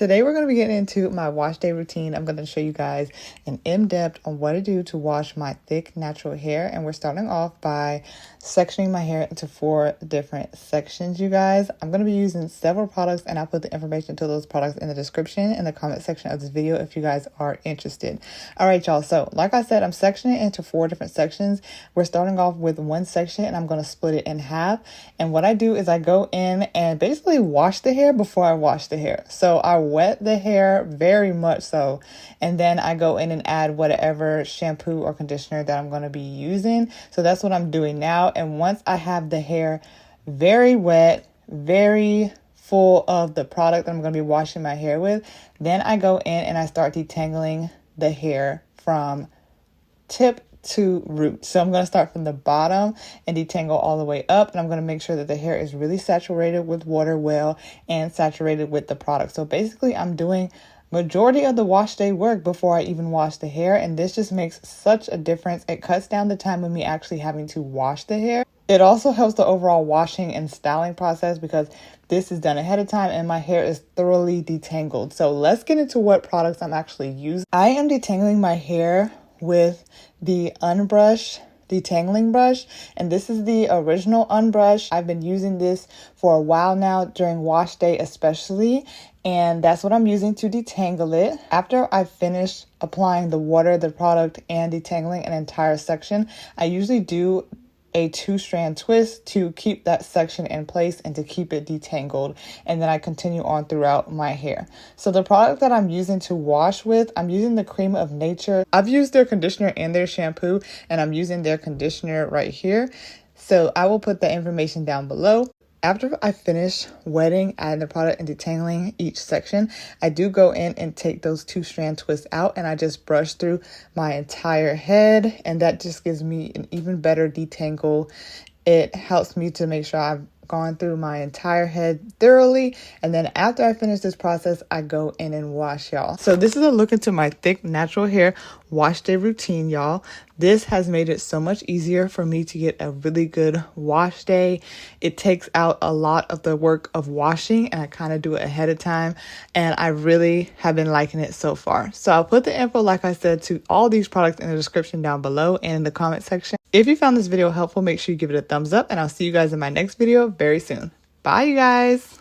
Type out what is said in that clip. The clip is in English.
Today we're going to be getting into my wash day routine. I'm going to show you guys an in-depth on what to do to wash my thick natural hair. And we're starting off by sectioning my hair into 4 different sections, you guys. I'm going to be using several products and I'll put the information to those products in the description in the comment section of this video if you guys are interested. All right, y'all. So like I said, I'm sectioning it into 4 different sections. We're starting off with one section and I'm going to split it in half. And what I do is I go in and basically wash the hair before I wash the hair. So I wet the hair very much so, and then I go in and add whatever shampoo or conditioner that I'm going to be using. So that's what I'm doing now. And once I have the hair very wet, very full of the product that I'm going to be washing my hair with, then I go in and I start detangling the hair from tip to root. So I'm going to start from the bottom and detangle all the way up, and I'm going to make sure that the hair is really saturated with water well and saturated with the product. So basically I'm doing majority of the wash day work before I even wash the hair, and this just makes such a difference. It cuts down the time of me actually having to wash the hair. It also helps the overall washing and styling process because this is done ahead of time and my hair is thoroughly detangled. So let's get into what products I'm actually using. I am detangling my hair with the Unbrush detangling brush, and this is the original Unbrush. I've been using this for a while now during wash day especially, and that's what I'm using to detangle it. After I finish applying the water, the product, and detangling an entire section, I usually do a 2-strand twist to keep that section in place and to keep it detangled, and then I continue on throughout my hair. So the product that I'm using to wash with, I'm using the Cream of Nature. I've used their conditioner and their shampoo, and I'm using their conditioner right here. So I will put the information down below. After I finish wetting, adding the product and detangling each section, I do go in and take those 2-strand twists out and I just brush through my entire head, and that just gives me an even better detangle. It helps me to make sure I've gone through my entire head thoroughly, and then after I finish this process, I go in and wash, y'all. So this is a look into my thick natural hair wash day routine, y'all. This has made it so much easier for me to get a really good wash day. It takes out a lot of the work of washing, and I kind of do it ahead of time, and I really have been liking it so far. So I'll put the info, like I said, to all these products in the description down below and in the comment section. If you found this video helpful, make sure you give it a thumbs up, and I'll see you guys in my next video very soon. Bye, you guys.